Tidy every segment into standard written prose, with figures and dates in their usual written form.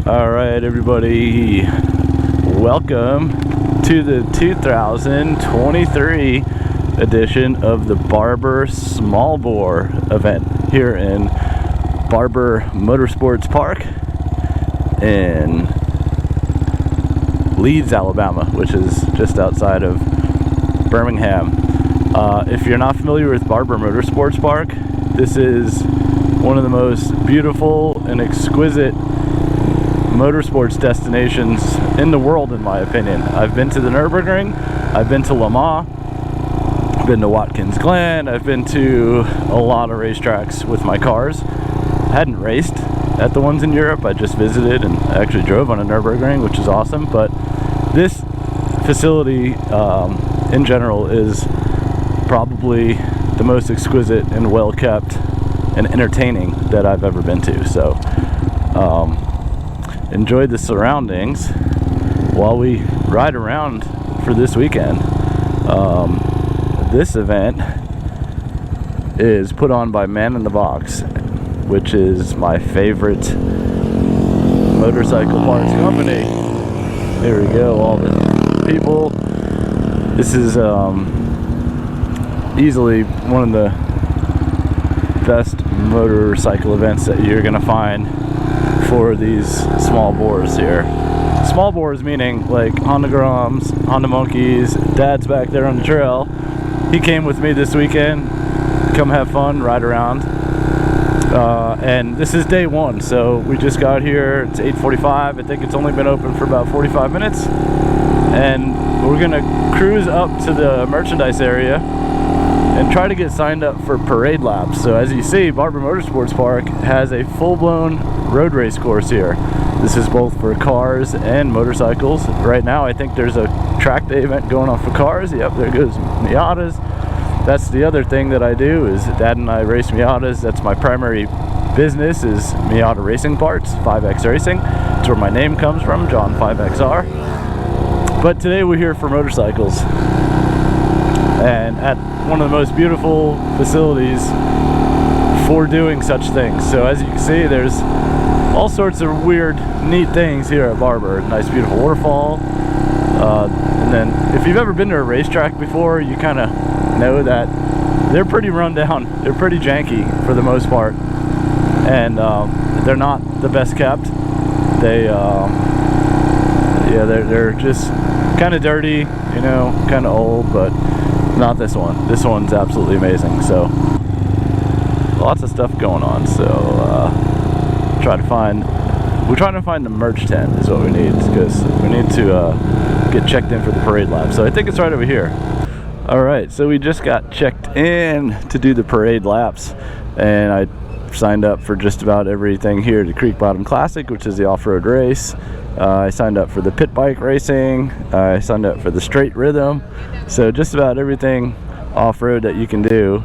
All right, everybody, welcome to the 2023 edition of the Barber Small Bore event here in Barber Motorsports Park in Leeds, Alabama, which is just outside of Birmingham. If you're not familiar with Barber Motorsports Park, this is one of the most beautiful and exquisite motorsports destinations in the world, in my opinion. I've been to the Nürburgring, I've been to Le Mans, I've been to Watkins Glen, I've been to a lot of racetracks with my cars. I hadn't raced at the ones in Europe, I just visited and actually drove on a Nürburgring, which is awesome. But this facility in general is probably the most exquisite and well kept and entertaining that I've ever been to. So enjoy the surroundings while we ride around for this weekend. This event is put on by MNNTHBX, which is my favorite motorcycle parts company. There we go, all the people. This is easily one of the best motorcycle events that you're gonna find for these small bores here. Small bores meaning like Honda Groms, Honda Monkeys. Dad's back there on the trail. He came with me this weekend. Come have fun, ride around. And this is day one, so we just got here. It's 8:45. I think it's only been open for about 45 minutes. And we're gonna cruise up to the merchandise area and try to get signed up for parade laps. So as you see, Barber Motorsports Park has a full-blown road race course here. This is both for cars and motorcycles. Right now I think there's a track day event going on for cars. Yep, there goes Miatas. That's the other thing that I do, is Dad and I race Miatas. That's my primary business, is Miata Racing Parts, 5X Racing. That's where my name comes from, John 5XR. But today we're here for motorcycles, and at one of the most beautiful facilities for doing such things. So as you can see, there's all sorts of weird, neat things here at Barber. Nice, beautiful waterfall. And then if you've ever been to a racetrack before, you kind of know that they're pretty run down. They're pretty janky for the most part. And they're not the best kept. They're just kind of dirty, you know, kind of old, but not this one. This one's absolutely amazing. So lots of stuff going on. So we're trying to find the merch tent is what we need, because we need to get checked in for the parade lap. So I think it's right over here. All right, so we just got checked in to do the parade laps, and I signed up for just about everything here at the Creek Bottom Classic, which is the off-road race. I signed up for the pit bike racing. I signed up for the straight rhythm. So just about everything off-road that you can do,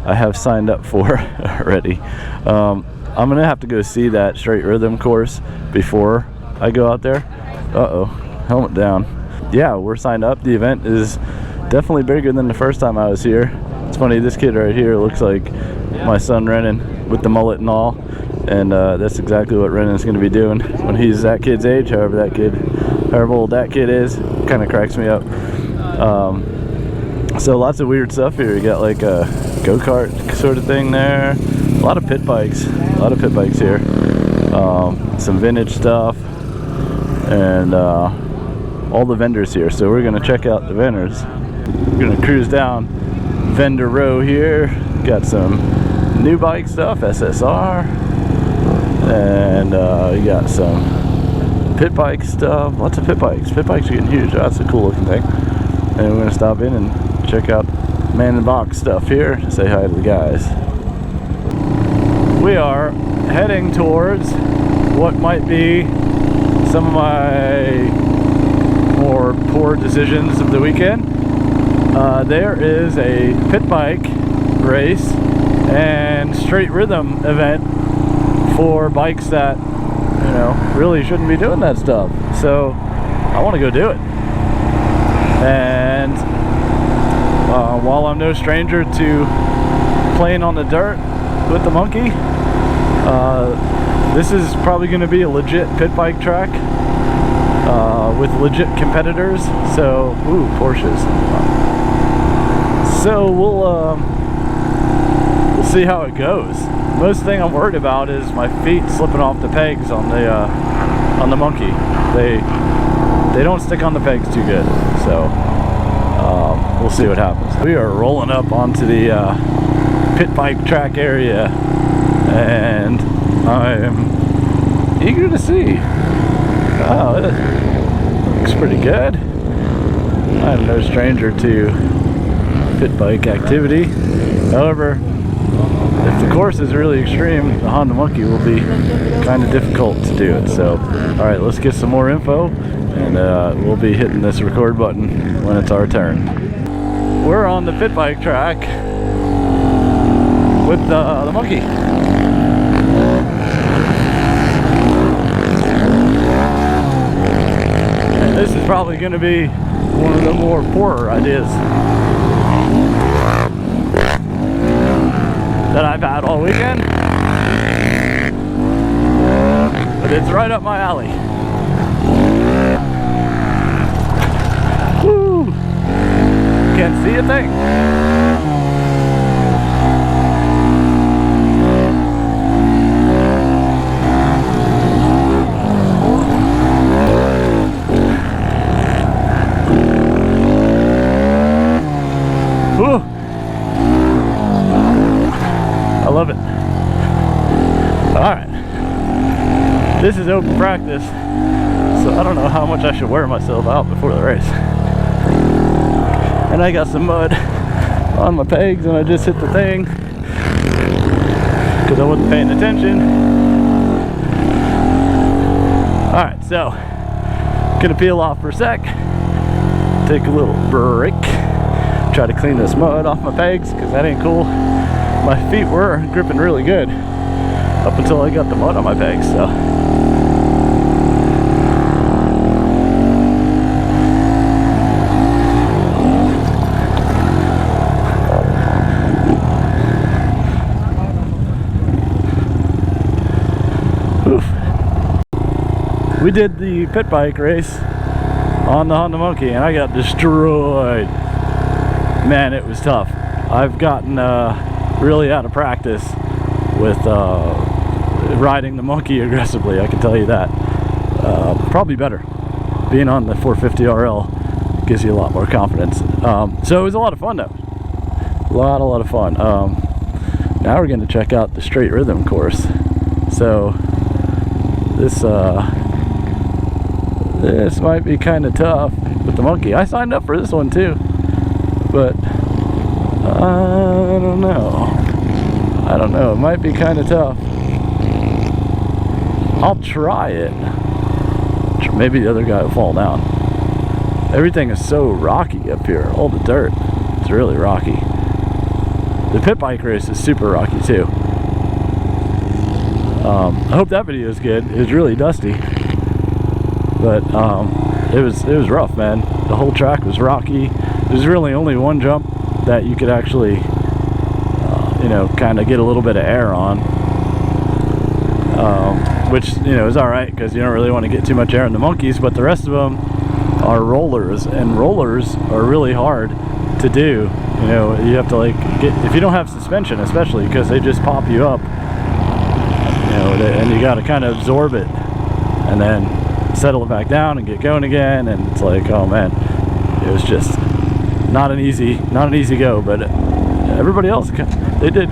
I have signed up for already. I'm gonna have to go see that straight rhythm course before I go out there. Uh-oh, helmet down. Yeah, we're signed up. The event is definitely bigger than the first time I was here. It's funny, this kid right here looks like my son Renan with the mullet and all. And that's exactly what Renan's going to be doing when he's that kid's age, however old that kid is. Kind of cracks me up. So lots of weird stuff here. You got like a go-kart sort of thing there. A lot of pit bikes. Here. Some vintage stuff. And all the vendors here. So we're going to check out the vendors. We're going to cruise down vendor row here. Got some new bike stuff, SSR. And you got some pit bike stuff, lots of pit bikes. Pit bikes are getting huge. That's a cool looking thing. And we're going to stop in and check out MNNTHBX stuff here to say hi to the guys. We are heading towards what might be some of my more poor decisions of the weekend. There is a pit bike race and straight rhythm event for bikes that, you know, really shouldn't be doing that stuff. So I want to go do it. And while I'm no stranger to playing on the dirt with the monkey, This is probably going to be a legit pit bike track with legit competitors. So, ooh, Porsches. So we'll see how it goes. Most thing I'm worried about is my feet slipping off the pegs on the monkey. They don't stick on the pegs too good. So we'll see what happens. We are rolling up onto the pit bike track area, and I'm eager to see. Oh, it looks pretty good. I'm no stranger to pit bike activity. However, if the course is really extreme, the Honda Monkey will be kind of difficult to do it. So, alright, let's get some more info, and we'll be hitting this record button when it's our turn. We're on the pit bike track with the monkey. And this is probably going to be one of the more poorer ideas that I've had all weekend, but it's right up my alley. Woo! Can't see a thing. Woo! I love it. Alright. This is open practice, so I don't know how much I should wear myself out before the race. And I got some mud on my pegs, and I just hit the thing because I wasn't paying attention. Alright, so gonna peel off for a sec, take a little break, try to clean this mud off my pegs because that ain't cool. My feet were gripping really good up until I got the mud on my pegs, so. Oof. We did the pit bike race on the Honda Monkey, and I got destroyed. Man, it was tough. I've gotten really out of practice with riding the monkey aggressively, I can tell you that. Probably better. Being on the 450 RL gives you a lot more confidence. So it was a lot of fun though. A lot of fun. Now we're going to check out the straight rhythm course. So this might be kind of tough with the monkey. I signed up for this one too, but I don't know, it might be kind of tough. I'll try it. Maybe the other guy will fall down. Everything is so rocky up here, all the dirt. It's really rocky. The pit bike race is super rocky too. I hope that video is good. It was really dusty, but it was rough, man. The whole track was rocky. There's really only one jump that you could actually, you know, kind of get a little bit of air on, which, you know, is alright because you don't really want to get too much air in the monkeys, but the rest of them are rollers, and rollers are really hard to do. You know, you have to like if you don't have suspension, especially, because they just pop you up, you know, and you got to kind of absorb it and then settle it back down and get going again, and it's like, oh man, it was just not an easy go. But everybody else, they did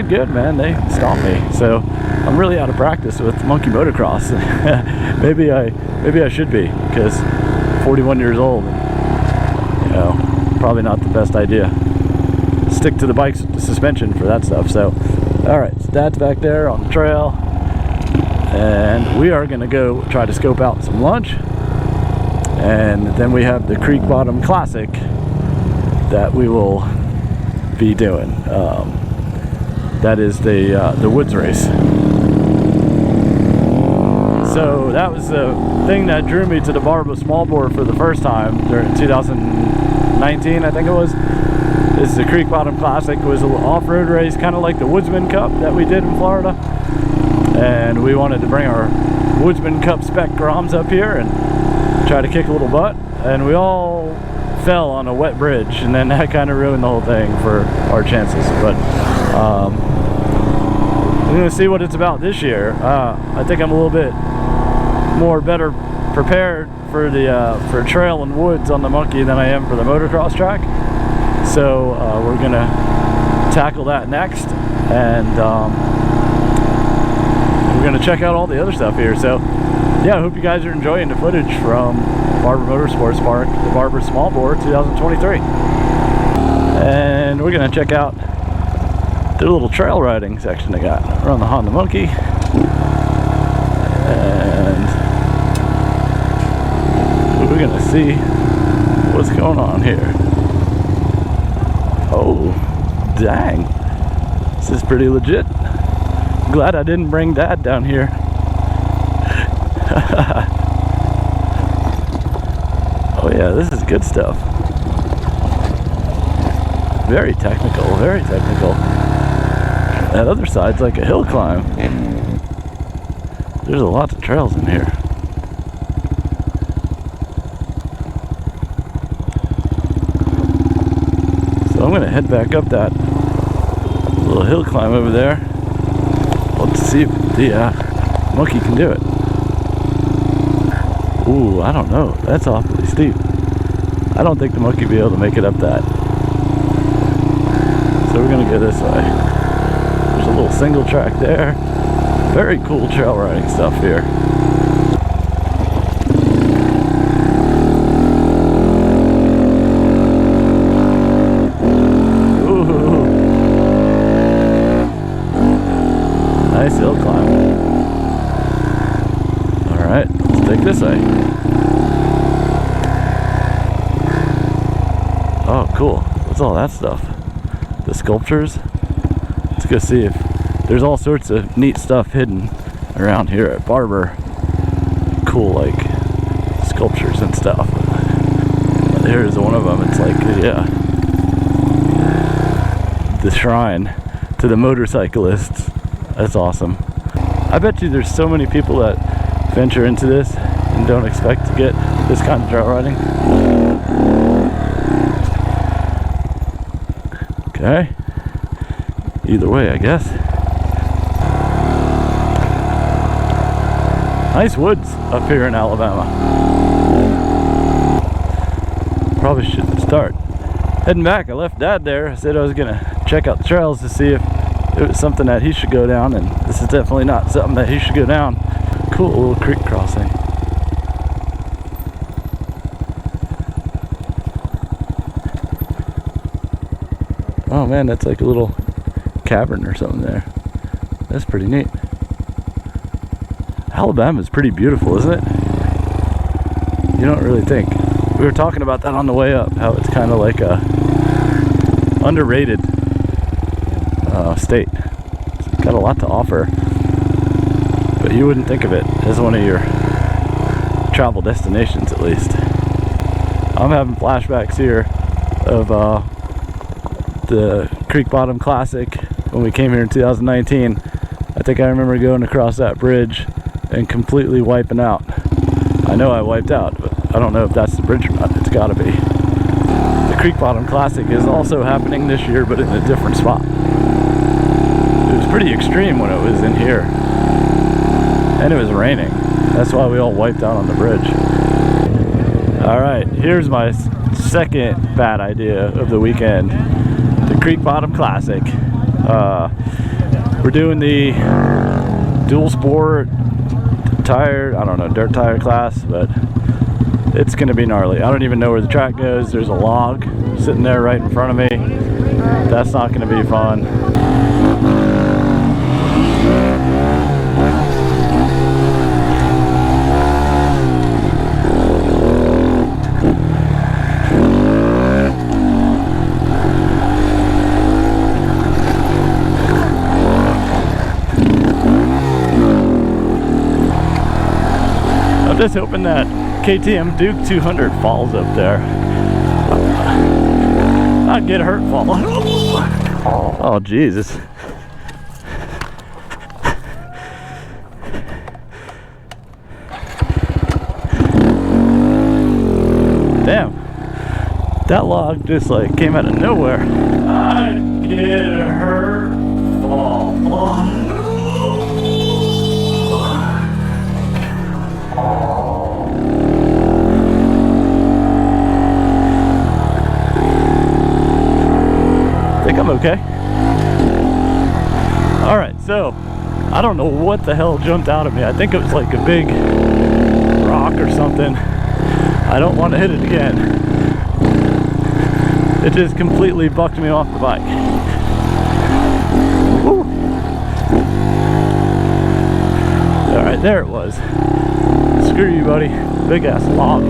good, man. They stomped me. So I'm really out of practice with monkey motocross. maybe I should be, because 41 years old, and, you know, probably not the best idea. Stick to the bikes with the suspension for that stuff. So alright, so Dad's back there on the trail, and we are gonna go try to scope out some lunch, and then we have the Creek Bottom Classic that we will be doing. That is the woods race. So that was the thing that drew me to the Barber Small Bore for the first time during 2019, I think it was. This is the Creek Bottom Classic. It was an off-road race, kind of like the Woodsman Cup that we did in Florida. and we wanted to bring our Woodsman Cup spec Groms up here and try to kick a little butt, and we all fell on a wet bridge, and then that kind of ruined the whole thing for our chances. But we're gonna see what it's about this year. I think I'm a little bit more better prepared for the for trail and woods on the Monkey than I am for the motocross track. So we're gonna tackle that next, and we're gonna check out all the other stuff here. So yeah, I hope you guys are enjoying the footage from Barber Motorsports Park, the Barber Small Bore 2023. And we're gonna check out the little trail riding section they got. We're on the Honda Monkey, and we're gonna see what's going on here. Oh, dang. This is pretty legit. Glad I didn't bring Dad down here. Oh yeah, this is good stuff. Very technical, very technical. That other side's like a hill climb. There's a lot of trails in here. So I'm gonna head back up that little hill climb over there. Let's see if the Monkey can do it. Ooh, I don't know. That's awfully steep. I don't think the Monkey will be able to make it up that. So we're gonna go this way. There's a little single track there. Very cool trail riding stuff here. Ooh. Nice hill climb. Alright, let's take this way. Oh, cool. What's all that stuff? The sculptures? Let's go see if there's all sorts of neat stuff hidden around here at Barber. Cool, like, sculptures and stuff. Here's one of them. It's like, yeah, the shrine to the motorcyclists. That's awesome. I bet you there's so many people that venture into this and don't expect to get this kind of trail riding. Okay. Either way, I guess. Nice woods up here in Alabama. Probably should start heading back. I left Dad there. I said I was gonna check out the trails to see if it was something that he should go down, and this is definitely not something that he should go down. Cool little creek crossing. Oh man, that's like a little cavern or something there. That's pretty neat. Alabama's pretty beautiful, isn't it? You don't really think. We were talking about that on the way up, how it's kind of like a underrated state. It's got a lot to offer, but you wouldn't think of it as one of your travel destinations, at least. I'm having flashbacks here of the Creek Bottom Classic when we came here in 2019. I think I remember going across that bridge and completely wiping out. I know I wiped out, but I don't know if that's the bridge or not. It's gotta be. The Creek Bottom Classic is also happening this year, but in a different spot. It was pretty extreme when it was in here, and it was raining. That's why we all wiped out on the bridge. Alright, here's my second bad idea of the weekend. The Creek Bottom Classic. We're doing the dual sport tire, I don't know, dirt tire class, but it's gonna be gnarly. I don't even know where the track goes. There's a log sitting there right in front of me. That's not gonna be fun. I'm just hoping that KTM Duke 200 falls up there. Not get hurt fall. Oh Jesus. Damn. That log just like came out of nowhere. I get hurt. I think I'm okay. Alright, so I don't know what the hell jumped out at me. I think it was like a big rock or something. I don't want to hit it again. It just completely bucked me off the bike. Woo. Alright, there it was. Screw you, buddy. Big ass log.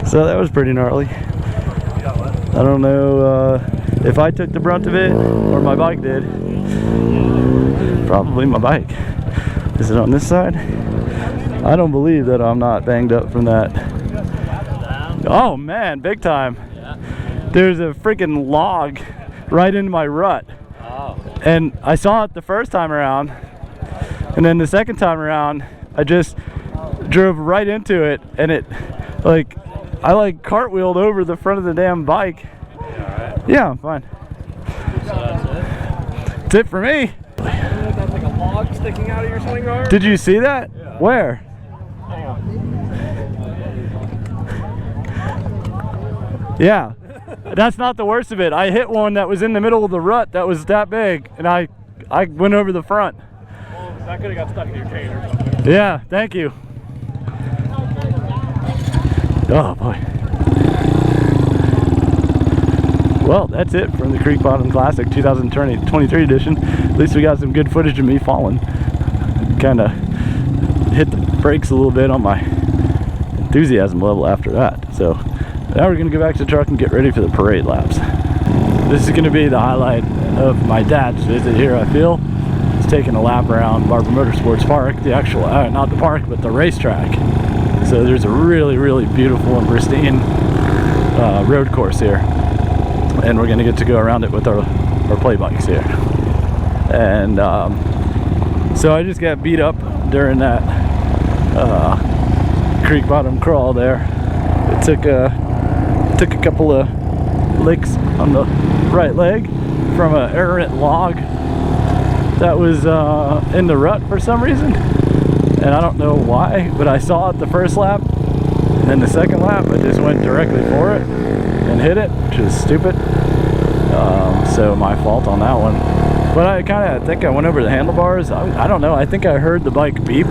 So that was pretty gnarly. I don't know if I took the brunt of it or my bike did. Probably my bike. Is it on this side? I don't believe that I'm not banged up from that. Oh man, big time. There's a freaking log right in my rut. And I saw it the first time around. And then the second time around, I just drove right into it, and it like I like cartwheeled over the front of the damn bike. Yeah, I'm fine. So that's it? That's it for me. That's like a log sticking out of your swing arm? Did you see that? Yeah. Where? Yeah. That's not the worst of it. I hit one that was in the middle of the rut that was that big, and I went over the front. Well, that could have got stuck in your chain or something. Yeah, thank you. Oh boy. Well, that's it from the Creek Bottom Classic 2023 edition. At least we got some good footage of me falling. Kind of hit the brakes a little bit on my enthusiasm level after that. So now we're going to go back to the truck and get ready for the parade laps. This is going to be the highlight of my dad's visit here, I feel. He's taking a lap around Barber Motorsports Park, the actual, not the park, but the racetrack. So there's a really, really beautiful and pristine road course here. And we're gonna get to go around it with our play bikes here. And so I just got beat up during that creek bottom crawl there. It took a couple of licks on the right leg from an errant log that was in the rut for some reason. And I don't know why, but I saw it the first lap, and then the second lap I just went directly for it and hit it, which is stupid. So my fault on that one. But I think I went over the handlebars. I don't know, I think I heard the bike beep,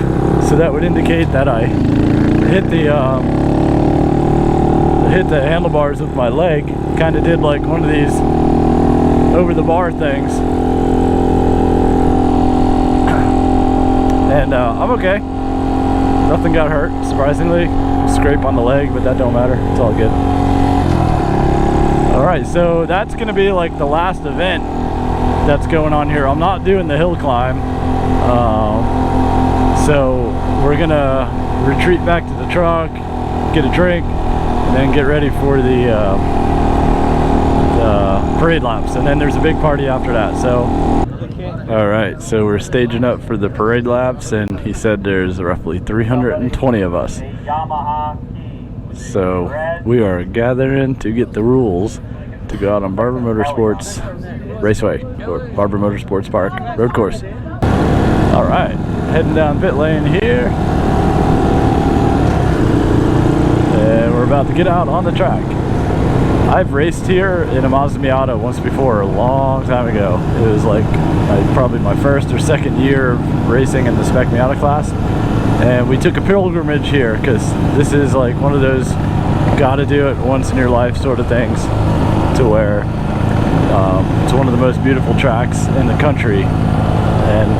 so that would indicate that I hit the handlebars with my leg. Kind of did like one of these over the bar things. And I'm okay. Nothing got hurt, surprisingly. Scrape on the leg, but that don't matter. It's all good. Alright, so that's going to be like the last event that's going on here. I'm not doing the hill climb. So we're going to retreat back to the truck, get a drink, and then get ready for the parade laps. And then there's a big party after that. So alright, so we're staging up for the parade laps, and he said there's roughly 320 of us. So we are gathering to get the rules to go out on Barber Motorsports Raceway, or Barber Motorsports Park road course. Alright, heading down pit lane here. And we're about to get out on the track. I've raced here in a Mazda Miata once before, a long time ago. It was like probably my first or second year of racing in the Spec Miata class. And we took a pilgrimage here because this is like one of those gotta do it once in your life sort of things, to where it's one of the most beautiful tracks in the country, and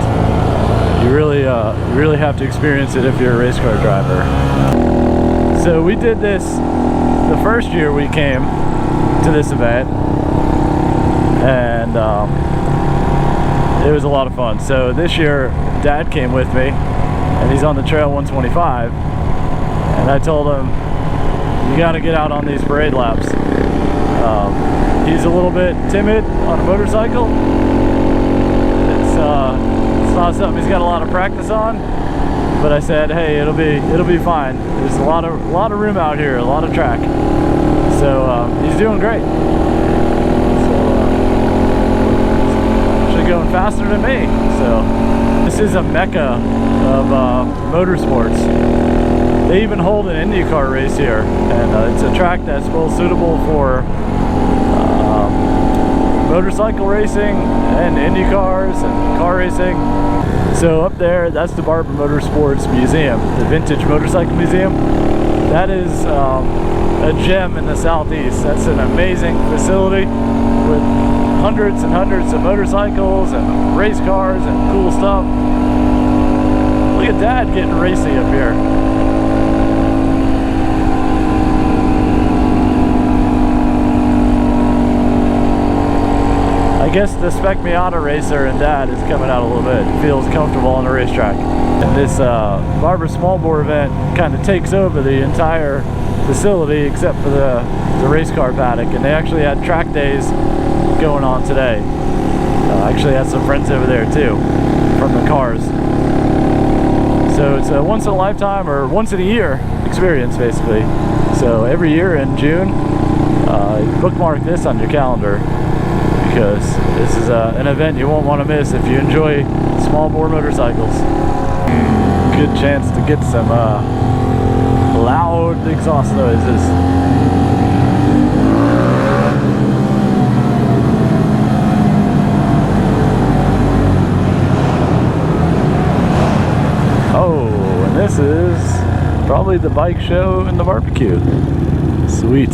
you really have to experience it if you're a race car driver. So we did this the first year we came to this event, and it was a lot of fun. So this year Dad came with me, and he's on the trail 125, and I told him, you got to get out on these parade laps. he's a little bit timid on a motorcycle. It's not something he's got a lot of practice on. But I said, hey, it'll be fine. There's a lot of room out here, a lot of track. So he's doing great. So actually going faster than me. So this is a mecca of motorsports. They even hold an IndyCar race here, and it's a track that's well suitable for motorcycle racing and IndyCars and car racing. So up there, that's the Barber Motorsports Museum, the Vintage Motorcycle Museum. That is a gem in the southeast. That's an amazing facility with hundreds and hundreds of motorcycles and race cars and cool stuff. Look at Dad getting racy up here. I guess the Spec Miata racer and Dad is coming out a little bit. He feels comfortable on the racetrack. And this Barber Small Bore event kind of takes over the entire facility except for the race car paddock. And they actually had track days going on today. I actually had some friends over there too from the cars. So it's a once in a lifetime or once in a year experience basically. So every year in June, bookmark this on your calendar, because this is an event you won't want to miss if you enjoy small bore motorcycles. Good chance to get some loud exhaust noises. Oh, and this is probably the bike show and the barbecue. Sweet.